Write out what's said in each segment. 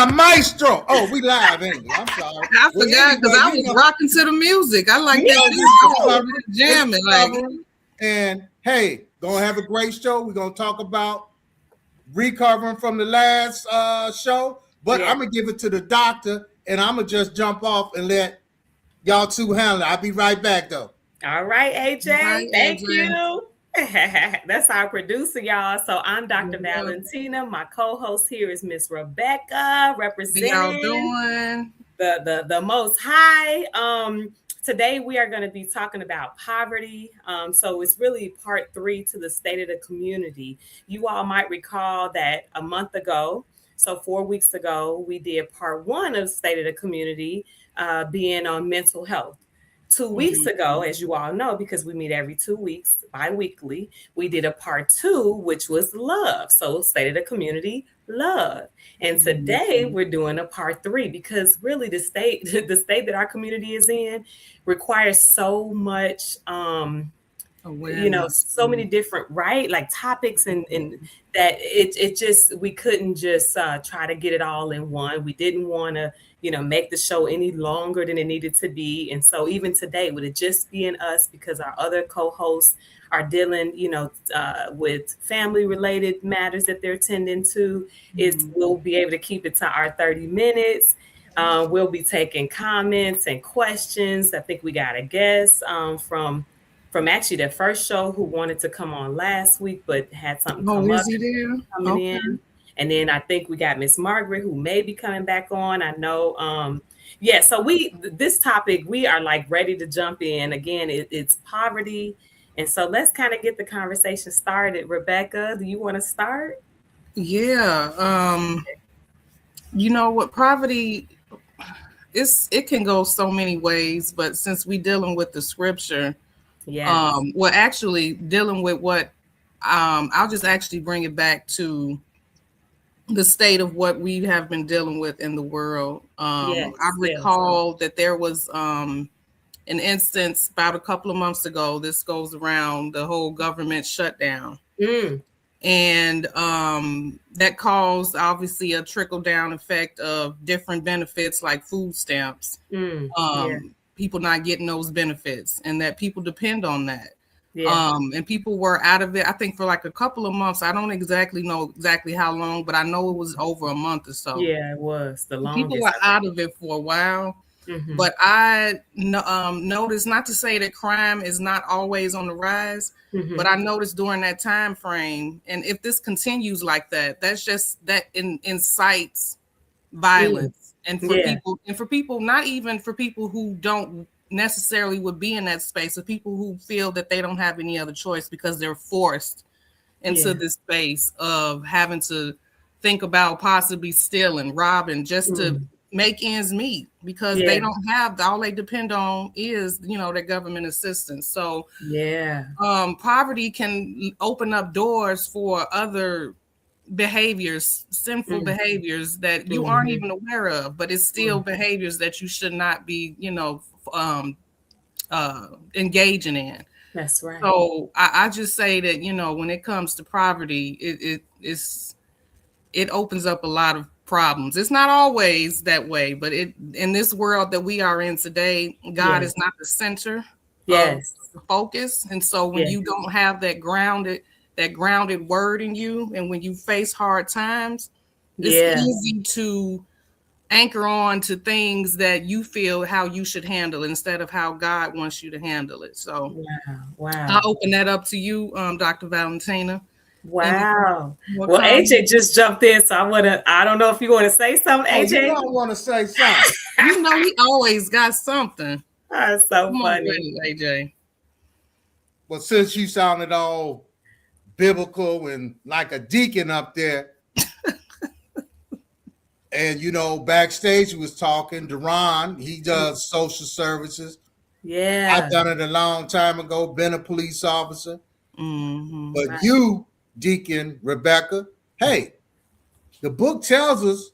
my maestro. Oh, we live, ain't we? I'm sorry. I forgot because I was rocking to the music. I like that jamming. And hey, gonna have a great show. We're gonna talk about recovering from the last show, but I'm gonna give it to the doctor, and I'm gonna just jump off and let y'all two handle it. I'll be right back though. All right, AJ. Thank you. That's our producer, y'all. So I'm Dr. Valentina. My co-host here is Miss Rebecca, representing y'all doing? The Most High. Today we are going to be talking about poverty. So it's really part 3 to the state of the community. You all might recall that a month ago, so 4 weeks ago, we did part 1 of State of the Community, being on mental health. 2 weeks ago, as you all know, because we meet every 2 weeks, bi-weekly, we did a part 2, which was love. So State of the Community, love. And today we're doing a part 3 because really the state that our community is in requires so much, so many different, like topics and that it just, we couldn't just try to get it all in one. We didn't want to, make the show any longer than it needed to be. And so even today, with it just being us, because our other co-hosts are dealing, with family related matters that they're tending to, we'll be able to keep it to our 30 minutes. We'll be taking comments and questions. I think we got a guest from actually the first show who wanted to come on last week, but had something come up coming in. And then I think we got Miss Margaret, who may be coming back on. I know. So this topic, we are like ready to jump in. Again, it's poverty. And so let's kind of get the conversation started. Rebecca, do you want to start? Yeah. You know what, poverty, it can go so many ways, but since we're dealing with the scripture, we're actually dealing with what, I'll just actually bring it back to the state of what we have been dealing with in the world. I recall that there was an instance about a couple of months ago. This goes around the whole government shutdown. And that caused obviously a trickle down effect of different benefits like food stamps. People not getting those benefits, and that people depend on that. And people were out of it, I think, for like a couple of months. I don't exactly know how long, but I know it was over a month or so. Yeah, it was the longest. People were out of it for a while. But I noticed, not to say that crime is not always on the rise, but I noticed during that time frame, and if this continues like that, that's just that incites violence. And for people, not even for people who don't necessarily would be in that space, of people who feel that they don't have any other choice because they're forced into this space of having to think about possibly stealing, robbing, just to make ends meet, because they don't have, all they depend on is, their government assistance. So poverty can open up doors for other behaviors, sinful behaviors that you aren't even aware of, but it's still behaviors that you should not be, engaging in. That's right. So I just say that, when it comes to poverty, it opens up a lot of problems. It's not always that way, but in this world that we are in today, God is not the center of the focus. And so when you don't have that grounded word in you, and when you face hard times, it's easy to anchor on to things that you feel how you should handle instead of how God wants you to handle it. So I'll open that up to you, Dr. Valentina. Wow. Well, AJ just jumped in, so I don't know if you want to say something, AJ. You don't want to say something. He always got something. That's so funny. AJ. Well, since you sounded all biblical and like a deacon up there, and backstage he was talking, Duran, he does social services. I've done it a long time ago, been a police officer. But you, Deacon Rebecca, hey, the book tells us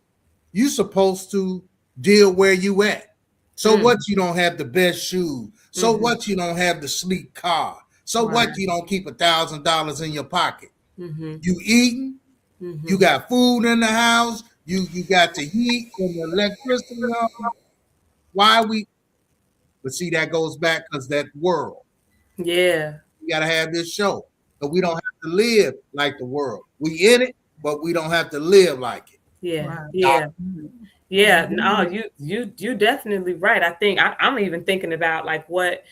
you're supposed to deal where you at. So what, you don't have the best shoes? So what, you don't have the sleek car? So what, you don't keep $1,000 in your pocket? You eating? You got food in the house? You got the heat and the electricity on. Why we? But see, that goes back because that world. Yeah. We got to have this show. But we don't have to live like the world. We in it, but we don't have to live like it. Yeah. Right. Yeah. Yeah. No, you definitely right. I think I'm even thinking about like what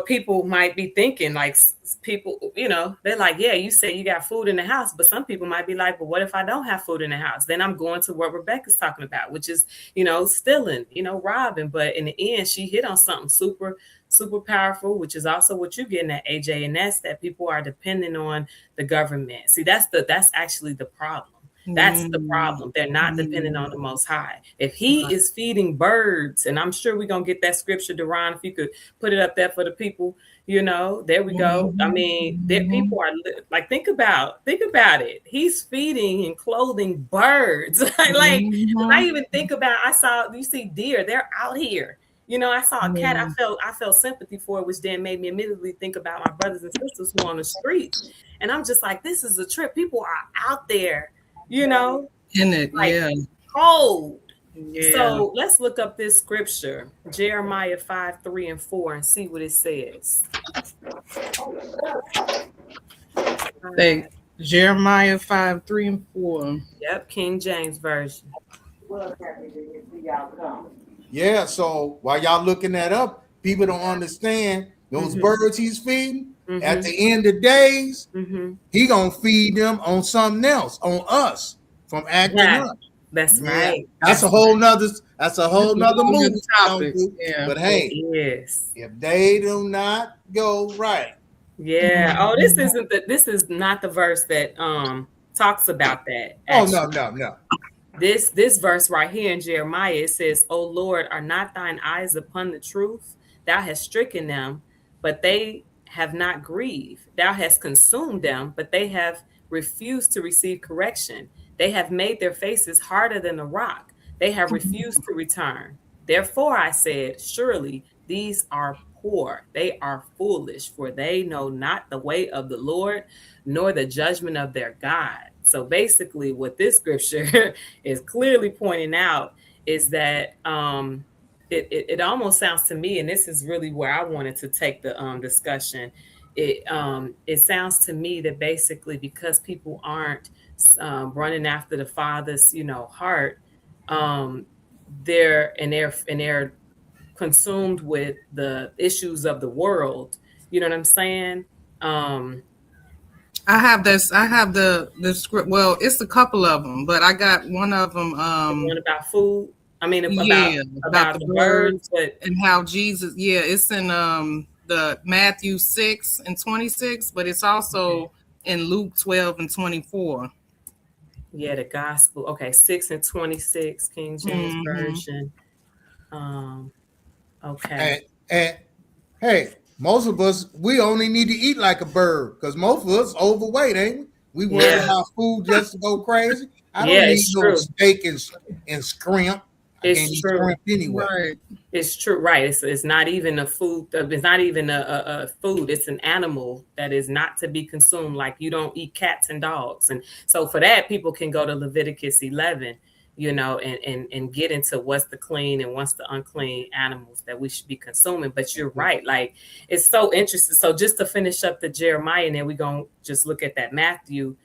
people might be thinking, like people, you know, they're like, yeah, you say you got food in the house, but some people might be like, but what if I don't have food in the house? Then I'm going to what Rebecca's talking about, which is, you know, stealing, you know, robbing. But in the end, she hit on something super, super powerful, which is also what you're getting at, AJ, and that's that people are dependent on the government. See, that's actually the problem. That's the problem. They're not dependent on the Most High. If he is feeding birds, and I'm sure we're going to get that scripture, Duran, if you could put it up there for the people, you know, there we go. I mean, people are like, think about it. He's feeding and clothing birds. Like, when I even think about, you see deer, they're out here. You know, I saw a cat. I felt sympathy for it, which then made me immediately think about my brothers and sisters who are on the street. And I'm just like, this is a trip. People are out there, you know, in it, like, yeah, cold. Yeah. So let's look up this scripture, Jeremiah 5:3-4, and see what it says. Jeremiah 5:3-4. Yep, King James Version. Yeah, so while y'all looking that up, people don't understand those birds he's feeding. At the end of days, he gonna feed them on something else, on us, from acting up. That's right. That's a whole nother movie topic. Yeah. But hey, if they do not go right. Yeah. Oh, this is not the verse that talks about that. Actually. Oh, no. This verse right here in Jeremiah, it says, "O Lord, are not thine eyes upon the truth? Thou hast stricken them, but they have not grieved. Thou hast consumed them, but they have refused to receive correction. They have made their faces harder than a rock. They have refused to return. Therefore I said, surely these are poor. They are foolish, for they know not the way of the Lord, nor the judgment of their God." So basically what this scripture is clearly pointing out is that it almost sounds to me, and this is really where I wanted to take the discussion. It sounds to me that basically because people aren't running after the Father's, you know, heart, they're consumed with the issues of the world. You know what I'm saying? I have the script. Well, it's a couple of them, but I got one of them. One about food. I mean, about the birds, and how Jesus. Yeah, it's in the Matthew 6:26, but it's also in Luke 12:24. Yeah, the gospel. Okay, 6:26, King James Version. Okay. And hey, most of us, we only need to eat like a bird because most of us overweight, ain't we? We worry about food just to go crazy. I don't need no steak and scrimp. It's true. Scrimp anyway. Right. It's true. Right. It's not even a food. It's not even a food. It's an animal that is not to be consumed. Like you don't eat cats and dogs. And so for that, people can go to Leviticus 11, you know, and get into what's the clean and what's the unclean animals that we should be consuming. But you're right. Like it's so interesting. So just to finish up the Jeremiah, and then we're going to just look at that Matthew.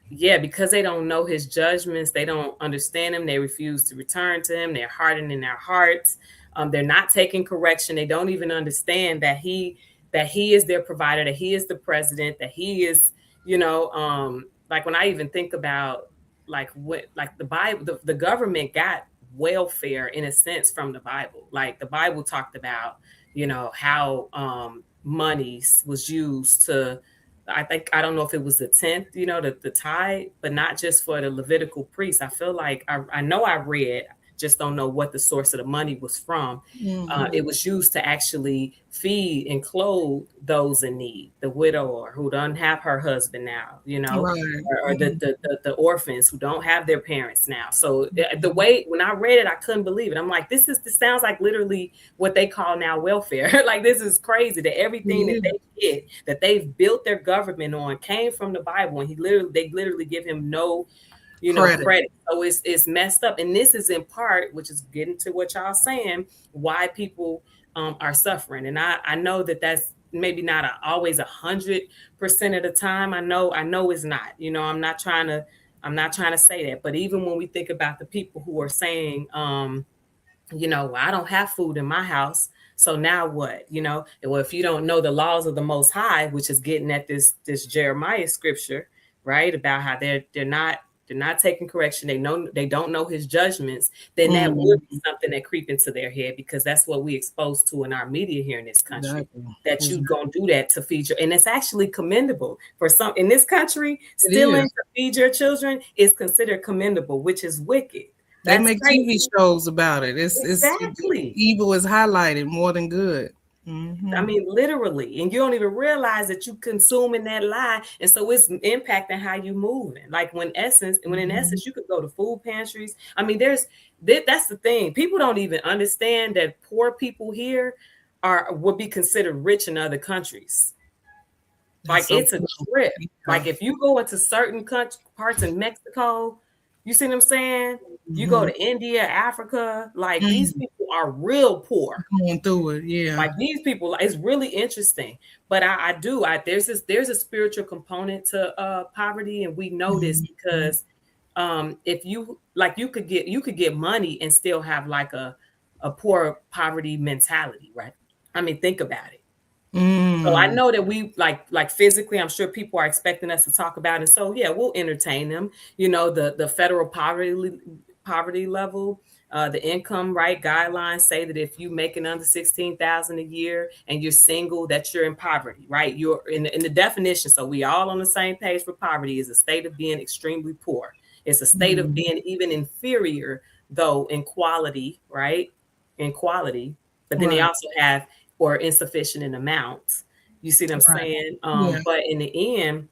Yeah, because they don't know his judgments, they don't understand him, they refuse to return to him, they're hardening their hearts, they're not taking correction, they don't even understand that he is their provider, that he is the president, that he is, you know, like when I even think about like what, like the Bible, the government got welfare in a sense from the Bible. Like the Bible talked about, you know, how monies was used to, I don't know if it was the 10th, you know, the tithe, but not just for the Levitical priests. I feel like I know I read, just don't know what the source of the money was from. It was used to actually feed and clothe those in need, the widow who doesn't have her husband now, you know, or the orphans who don't have their parents now. So the way, when I read it, I couldn't believe it. I'm like, this sounds like literally what they call now welfare. Like, this is crazy that everything that they did, that they've built their government on, came from the Bible. And they literally give him no credit. So it's messed up. And this is in part, which is getting to what y'all saying, why people are suffering. And I know that's maybe not always 100% of the time. I know it's not. I'm not trying to say that. But even when we think about the people who are saying, well, I don't have food in my house, so now what? Well, if you don't know the laws of the Most High, which is getting at this Jeremiah scripture, right, about how they're not taking correction, they don't know his judgments, then that would be something that creep into their head, because that's what we exposed to in our media here in this country. That you gonna do that to feed and it's actually commendable for some in this country. Stealing to feed your children is considered commendable, which is wicked. They make TV shows about it. Exactly. Evil is highlighted more than good. Mm-hmm. I mean, literally. And you don't even realize that you consuming that lie. And so it's impacting how you moving. Like in essence, you could go to food pantries. I mean, that's the thing. People don't even understand that poor people here would be considered rich in other countries. Like it's a trip. Like if you go into certain parts in Mexico, you see what I'm saying? You go to India, Africa, like these people are real poor. Going through it, yeah. Like these people, it's really interesting. But there's a spiritual component to poverty, and we know this because if you could get money and still have like a poor poverty mentality, right? I mean, think about it. So I know that we like physically, I'm sure people are expecting us to talk about it. So yeah, we'll entertain them. The federal poverty level, the income right guidelines say that if you making under 16,000 a year and you're single, that you're in poverty, right? You're in the definition. So we all on the same page for poverty is a state of being extremely poor. It's a state of being even inferior, though, in quality, right? In quality, but then they also have or insufficient in amounts. You see what I'm saying? But in the end,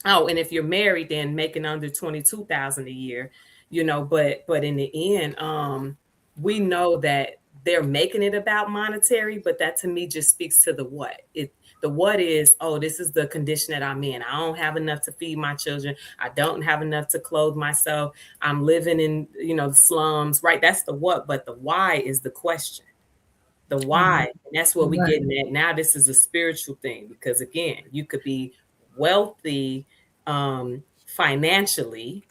and if you're married, then making under 22,000 a year, but in the end, we know that they're making it about monetary, but that to me just speaks to the what. The what is, this is the condition that I'm in. I don't have enough to feed my children. I don't have enough to clothe myself. I'm living in, the slums, right? That's the what, but the why is the question. The why, and that's what we're getting at now. This is a spiritual thing, because again, you could be wealthy financially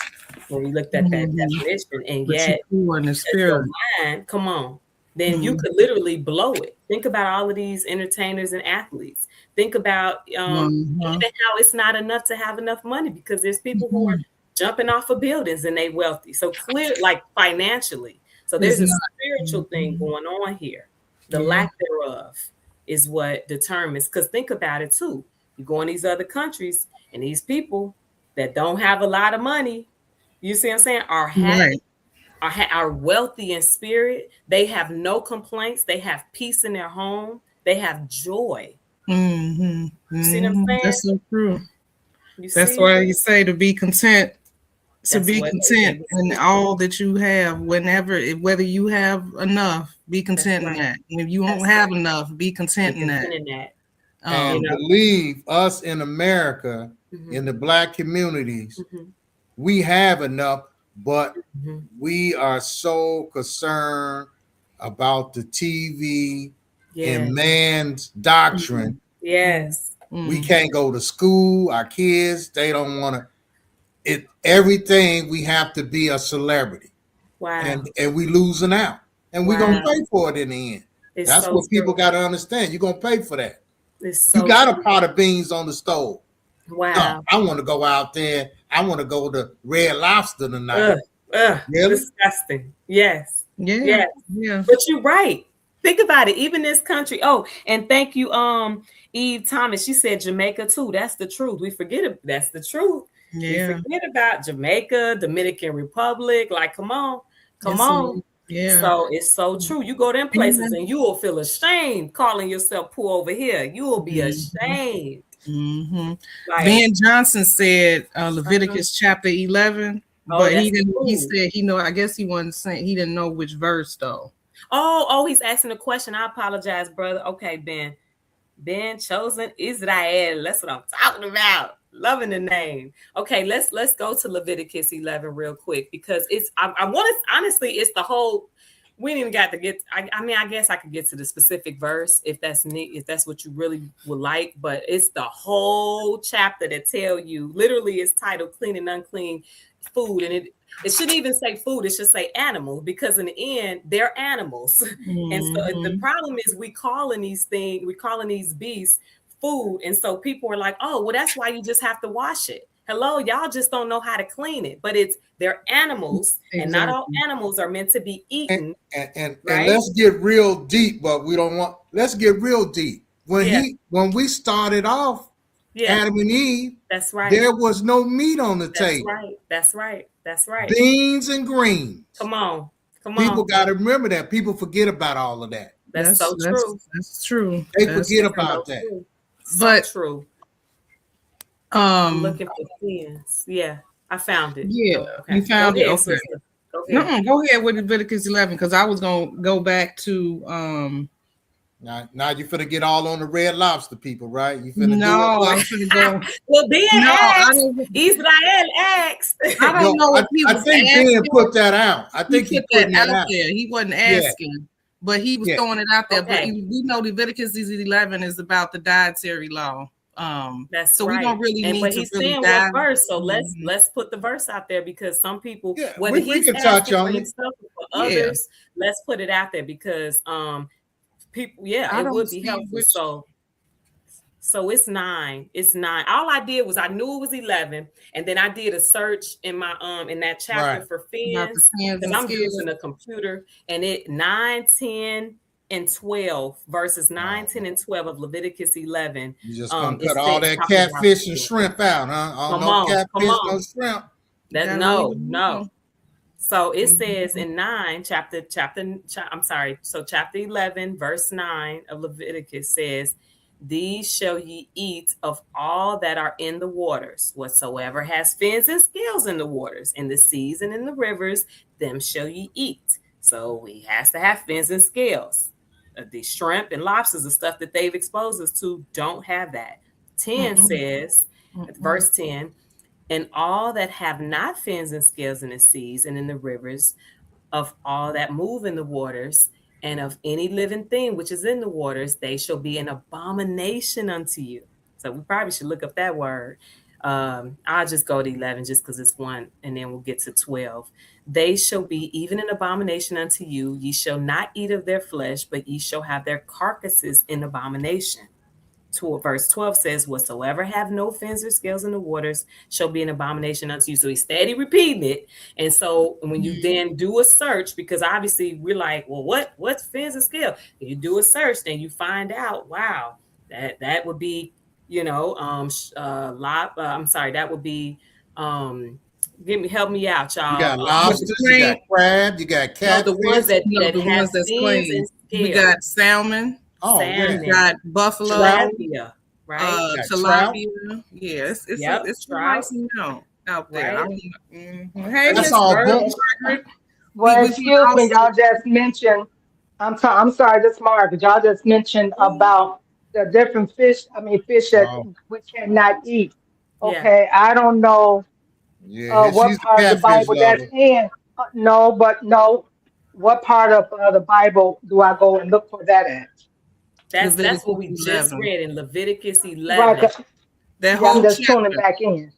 when we looked at that definition, and yet in the spirit, mind, come on, then you could literally blow it. Think about all of these entertainers and athletes. Think about even how it's not enough to have enough money, because there's people who are jumping off of buildings and they wealthy. So clear, like financially. So there's a spiritual thing going on here. The lack thereof is what determines, because think about it too. You go in these other countries and these people that don't have a lot of money, you see what I'm saying, are happy, are wealthy in spirit. They have no complaints. They have peace in their home. They have joy. You see what I'm saying? That's so true. That's why you say to be content. To be content in all that you have, whether you have enough, be content in that. And if you don't have enough, be content in that. And believe us in America, in the Black communities, we have enough, but we are so concerned about the TV and man's doctrine. We can't go to school. Our kids, they don't want to. Everything we have to be a celebrity. And we losing out. And we're gonna pay for it in the end. That's so what people gotta understand. You're gonna pay for that. You got a pot of beans on the stove. No, I want to go out there. I want to go to Red Lobster tonight. Really? Disgusting. Yes. Yeah. But you're right. Think about it. Even this country. Oh, and thank you, Eve Thomas. She said Jamaica too. That's the truth. We forget it. That's the truth. We forget about Jamaica, Dominican Republic. Like, come on. Yeah. So it's so true. You go to them places and you will feel ashamed calling yourself poor over here. You will be ashamed. Like, Ben Johnson said Leviticus chapter 11, but he didn't. Cool. He said I guess he wasn't saying, he didn't know which verse though. Oh, he's asking a question. I apologize, brother. Okay, Ben. Ben chosen Israel. That's what I'm talking about. Loving the name. Okay, let's go to Leviticus 11 real quick, because it's I want to honestly, it's the whole. We didn't even got to get. I mean, I guess I could get to the specific verse if that's neat, if that's what you really would like. But it's the whole chapter that tell you. Literally, it's titled "Clean and Unclean Food," and it shouldn't even say food. It should say animals, because in the end, they're animals. Mm-hmm. And so the problem is we calling these beasts food. And so people are like, oh, well, that's why you just have to wash it. Hello, y'all just don't know how to clean it. But they're animals, exactly. And not all animals are meant to be eaten. And let's get real deep, but let's get real deep. When we started off, Adam and Eve, that's right. There was no meat on the table. That's right. Beans and greens. Come on. People got to remember that. People forget about all of that. That's so true. That's true. They forget about that. But true. I'm looking for things. Yeah, I found it. Yeah, okay. You found it. Okay. Go ahead with Leviticus 11, because I was gonna go back to Now you finna get all on the Red Lobster, people, right? You finna I'm finna go. Well, Ben asked. Israel asked. I don't know if he was asking. Ben put that out. I think he put that out there. He wasn't asking, but he was throwing it out there. Okay. But we know Leviticus 11 is about the dietary law. That's so right. We don't really need but to he's really saying dive. What verse? So let's put the verse out there, because some people, whether we can touch on it for others, let's put it out there, because people, it would be helpful. So it's 9. It's 9. All I did was I knew it was 11, and then I did a search in my in that chapter for fins, because I'm using a computer, and it 9, 10, and 12, verses 9, 10, and 12 of Leviticus 11. You just gonna cut all that catfish and shrimp out, huh? No shrimp. No. So it says in 9, chapter 11, verse 9 of Leviticus says, "These shall ye eat of all that are in the waters, whatsoever has fins and scales in the waters, in the seas and in the rivers, them shall ye eat." So he has to have fins and scales. The shrimp and lobsters, the stuff that they've exposed us to, don't have that. 10 says, verse 10, "And all that have not fins and scales in the seas and in the rivers, of all that move in the waters, and of any living thing which is in the waters, they shall be an abomination unto you." So we probably should look up that word. I'll just go to 11 just because it's one, and then we'll get to 12. "They shall be even an abomination unto you. Ye shall not eat of their flesh, but ye shall have their carcasses in abomination." Verse 12 says, "Whatsoever have no fins or scales in the waters shall be an abomination unto you." So he's steady repeating it. And so when you then do a search, because obviously we're like, well, what's fins and scales? You do a search, then you find out, wow, that would be, that would be, help me out, y'all. You got lobsters, you got crab, you got catfish. The ones that have fins and scales. We got salmon. Salmon. We got buffalo. Tilapia, right? Tilapia. Yes, it's nice out there. Right. Hey, that's all good. Well, excuse me, y'all just mentioned. I'm sorry, this is Margaret. Y'all just mentioned about the different fish. Fish that we cannot eat. Okay, I don't know what part of the Bible that's in. No. What part of the Bible do I go and look for that at? That's what we just read in Leviticus 11. Right, I'm just tuning back in.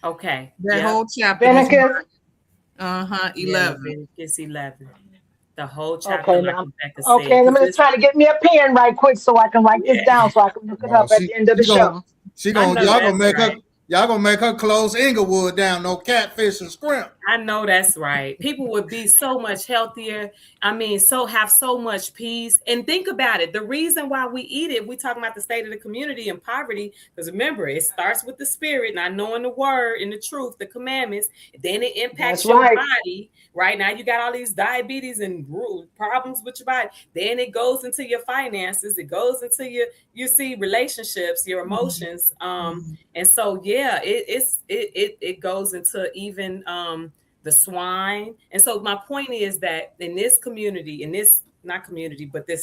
Okay. That whole chapter. Leviticus. 11. Leviticus 11. The whole chapter. Okay, let me just try to get me a pen right quick so I can write this down so I can look it up at the end of the show. Y'all gonna make her close Inglewood down, no catfish and shrimp. I know that's right. People would be so much healthier. Have so much peace. And think about it. The reason why we eat it, we talking about the state of the community and poverty, because remember, it starts with the spirit, not knowing the word and the truth, the commandments. Then it impacts your body. Right now, you got all these diabetes and problems with your body. Then it goes into your finances. It goes into your relationships, your emotions. And so, it goes into even the swine. And so my point is that in this community, this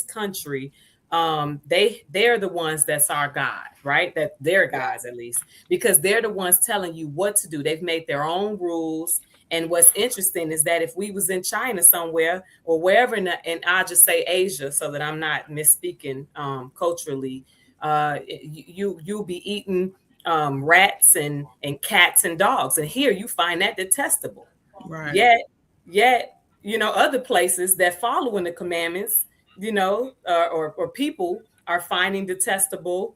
country, they're the ones that's our God, right? That they're gods, at least, because they're the ones telling you what to do. They've made their own rules. And what's interesting is that if we was in China somewhere or wherever, and I'll just say Asia so that I'm not misspeaking culturally, you'll be eating rats and cats and dogs. And here you find that detestable. Right. Yet, other places that following the commandments, or people are finding detestable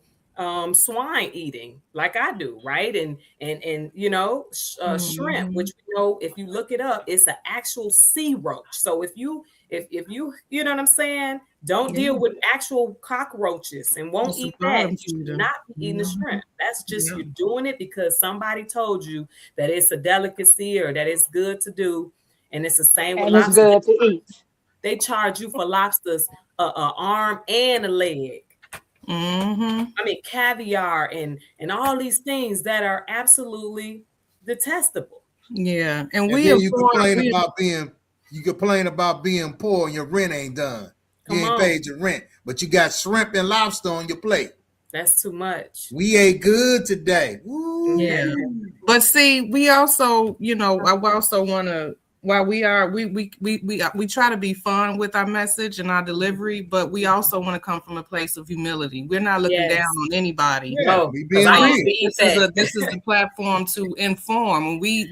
swine eating like I do, right? And shrimp, which if you look it up, it's an actual sea roach. So if you you know what I'm saying, don't deal with actual cockroaches and won't eat that. You should not be eating the shrimp. That's just you're doing it because somebody told you that it's a delicacy or that it's good to do, and it's the same with lobsters. It's good to eat. They charge you for lobsters an arm and a leg. I mean, caviar and all these things that are absolutely detestable. Yeah, and you complain about being poor and your rent ain't done. You ain't paid your rent, but you got shrimp and lobster on your plate. That's too much. We ate good today. Woo. Yeah, but see, we also, I also want to. While we try to be fun with our message and our delivery, but we also want to come from a place of humility. We're not looking down on anybody. Yeah, this is the platform to inform. We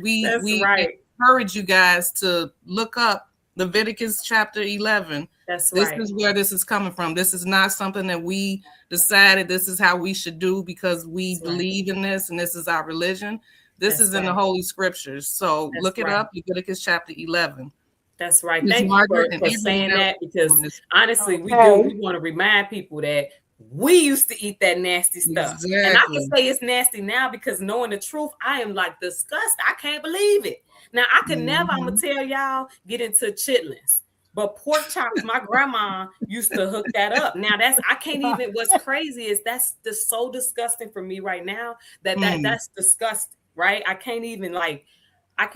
encourage you guys to look up Leviticus chapter 11. This is where this is coming from. This is not something that we decided this is how we should do because we believe in this and this is our religion. This is in the Holy Scriptures. So look it up, Leviticus chapter 11. That's right. Thank you for saying that, because honestly, we want to remind people that we used to eat that nasty stuff. Exactly. And I can say it's nasty now because knowing the truth, I am like disgusted. I can't believe it. Now, I can never, I'm going to tell y'all, get into chitlins. But pork chops, my grandma used to hook that up. Now I can't even, what's crazy is that's so disgusting for me right now that's disgusting. Right, I can't even but I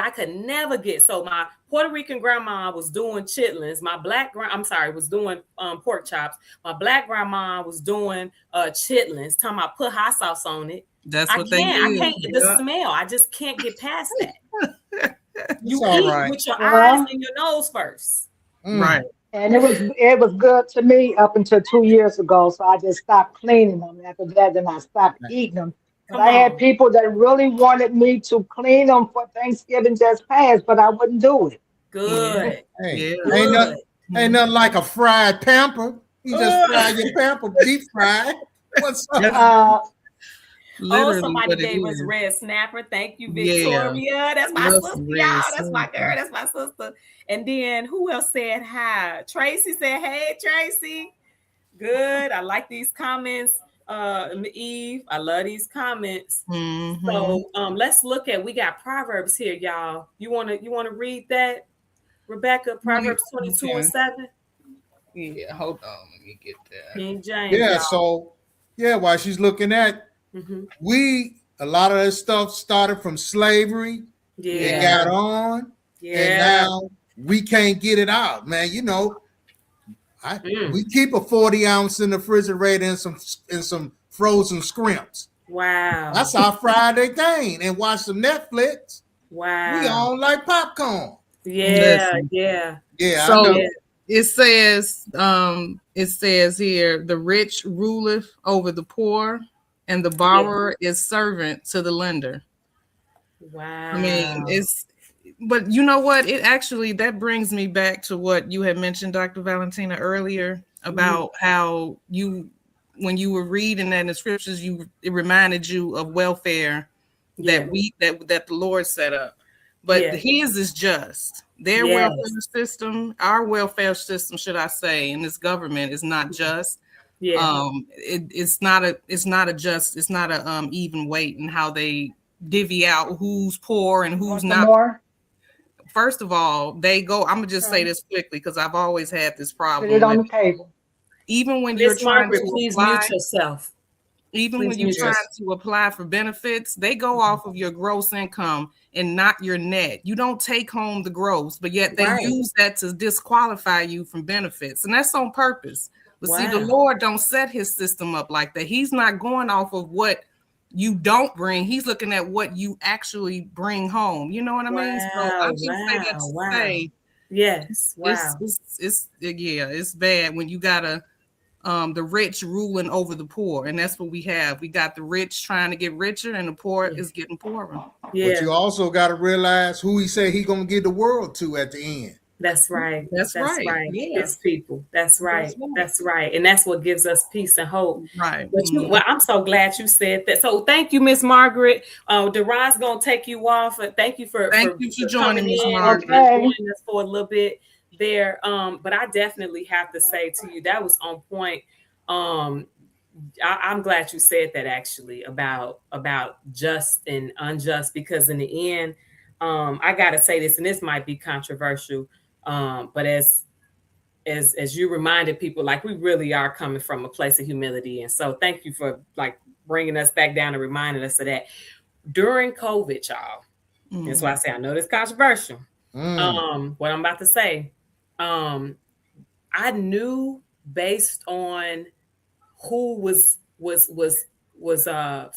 could never get. So my Puerto Rican grandma was doing chitlins. My black was doing pork chops. My black grandma was doing chitlins. Talking about put hot sauce on it. That's what they do. I can't get the smell. I just can't get past that. You eat with your eyes and your nose first, right? And it was good to me up until 2 years ago. So I just stopped cleaning them. After that, then I stopped eating them. I had people that really wanted me to clean them for Thanksgiving just passed, but I wouldn't do it. Good. Hey, ain't nothing like a fried pamper. You just fry your pamper, deep fried. What's up? Somebody gave us red snapper. Thank you, Victoria. Yeah. That's my sister, y'all. That's my girl. That's my sister. And then who else said hi? Tracy said, "Hey, Tracy. Good. I like these comments." Eve, I love these comments. So let's look at, we got Proverbs here, y'all. You want to read that, Rebecca? Proverbs 22:7. Yeah, hold on, let me get that. King James. Yeah, y'all. so while she's looking at, a lot of this stuff started from slavery. It got on, and now we can't get it out, man. We keep a 40 ounce in the refrigerator and some frozen scrimps. Wow. That's our Friday thing. And watch some Netflix. Wow. We all like popcorn. Yeah. So it says here, the rich ruleth over the poor, and the borrower is servant to the lender. Wow. I mean, but you know what? It actually, that brings me back to what you had mentioned, Dr. Valentina, earlier about how when you were reading that in the scriptures, it reminded you of welfare that the Lord set up. But his is just. Their welfare system, our welfare system, should I say, in this government is not just. It's not a even weight in how they divvy out who's poor and who's not. More? First of all, I'm gonna just say this quickly because I've always had this problem. Put it on the table. Even when you're trying to please mute yourself. Even when you're trying to apply for benefits, they go off of your gross income and not your net. You don't take home the gross, but yet they use that to disqualify you from benefits. And that's on purpose. But see, the Lord don't set his system up like that. He's not going off of what you don't bring. He's looking at what you actually bring home. You know what I mean? So I just say that to say, yes, it's bad when you gotta the rich ruling over the poor, and that's what we have. We got the rich trying to get richer, and the poor is getting poorer. Yeah. But you also got to realize who he said he gonna give the world to at the end. That's right. That's right. Yeah. It's people. That's right. That's right. And that's what gives us peace and hope. Right. But well, I'm so glad you said that. So thank you, Miss Margaret. Deron's gonna take you off. Thank you for joining me, Margaret. Joining us for a little bit there. But I definitely have to say to you, that was on point. I'm glad you said that actually about just and unjust, because in the end, I gotta say this, and this might be controversial. But as you reminded people, like, we really are coming from a place of humility. And so thank you for like bringing us back down and reminding us of that. During COVID, y'all, that's why I say I know this controversial. What I'm about to say, I knew based on who was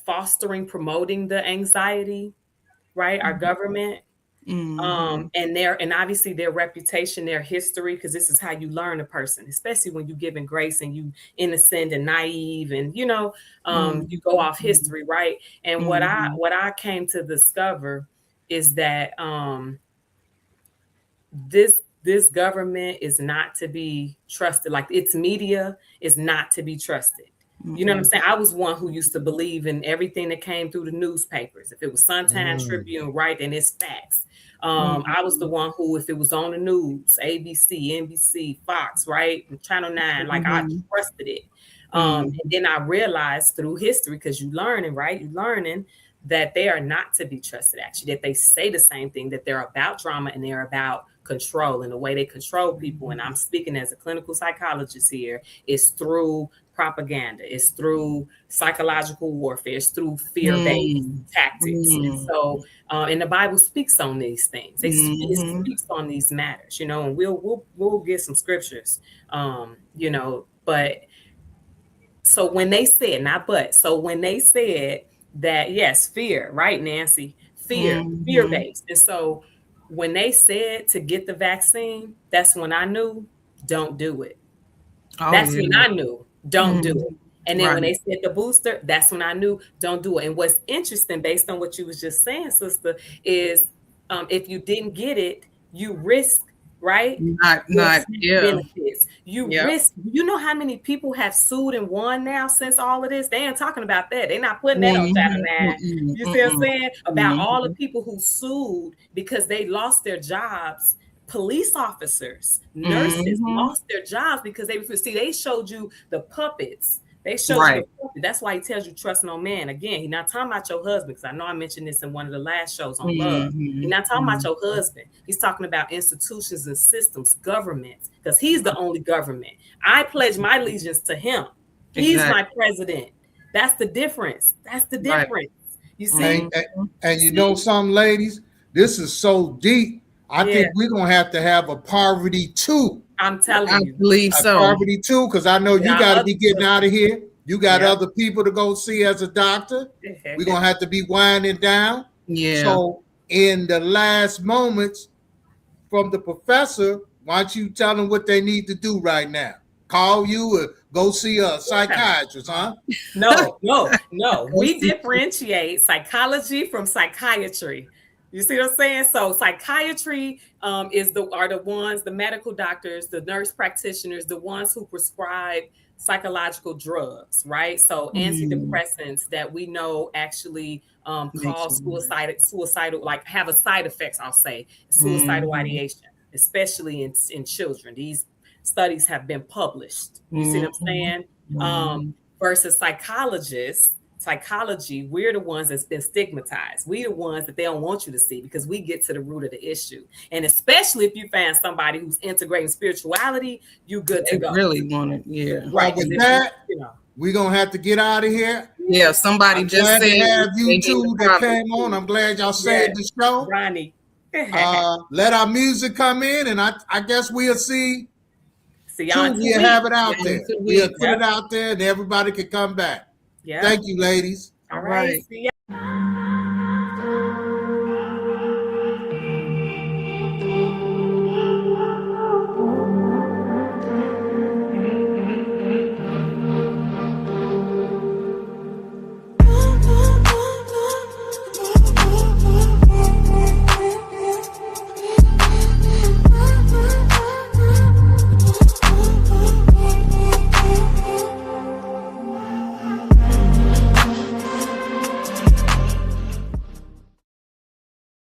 fostering, promoting the anxiety, right? Our government. And obviously their reputation, their history, because this is how you learn a person, especially when you giving grace and you innocent and naive, and you know, you go off history, right? And what I came to discover is that this government is not to be trusted. Like, its media is not to be trusted. You know what I'm saying? I was one who used to believe in everything that came through the newspapers. If it was Sun-Times Tribune, right, then it's facts. I was the one who, if it was on the news, ABC, NBC, Fox, right, Channel 9, like I trusted it. And then I realized through history, because you learning, right? You learning that they are not to be trusted, actually, that they say the same thing, that they're about drama and they're about control, and the way they control people. And I'm speaking as a clinical psychologist here, is through propaganda, it's through psychological warfare, it's through fear-based tactics. And so, and the Bible speaks on these things. It speaks on these matters, you know, and we'll get some scriptures, you know, but so when they said, when they said that, yes, fear, right, Nancy, fear-based. And so when they said to get the vaccine, that's when I knew, don't do it. When I knew, don't do it. And then when they said the booster, that's when I knew, don't do it. And what's interesting, based on what you was just saying, sister, is if you didn't get it, you risk, right? Benefits. You risk. You know how many people have sued and won now since all of this? They ain't talking about that. They're not putting that on Channel 9. You see what I'm saying? About all the people who sued because they lost their jobs. Police officers, nurses lost their jobs because they showed you the puppets. They showed you the puppet. That's why he tells you trust no man. Again, he's not talking about your husband, because I know I mentioned this in one of the last shows on love. He's not talking about your husband. He's talking about institutions and systems, governments, because he's the only government. I pledge my allegiance to him. He's my president. That's the difference. You see? And you know something, ladies? This is so deep. I think we're gonna have to have a poverty too. I'm telling you, I believe so. Poverty too, because I know you got to be getting out of here. You got other people to go see as a doctor. We're gonna have to be winding down. Yeah. So in the last moments from the professor, why don't you tell them what they need to do right now? Call you or go see a psychiatrist, huh? No. We differentiate psychology from psychiatry. You see what I'm saying? So psychiatry are the ones, the medical doctors, the nurse practitioners, the ones who prescribe psychological drugs, right? So antidepressants that we know actually cause suicidal, like have a side effects, I'll say, suicidal ideation, especially in children. These studies have been published. You see what I'm saying? Versus psychology, we're the ones that's been stigmatized. We're the ones that they don't want you to see, because we get to the root of the issue. And especially if you find somebody who's integrating spirituality, you good to go. Really want it, Right. With that, we're going to have to get out of here. Yeah, somebody just glad said to have you two that came on. I'm glad y'all saved the show. Ronnie. Let our music come in, and I guess we'll see. We'll have it out there. We'll put it out there, and everybody can come back. Thank you, ladies. All right. See ya.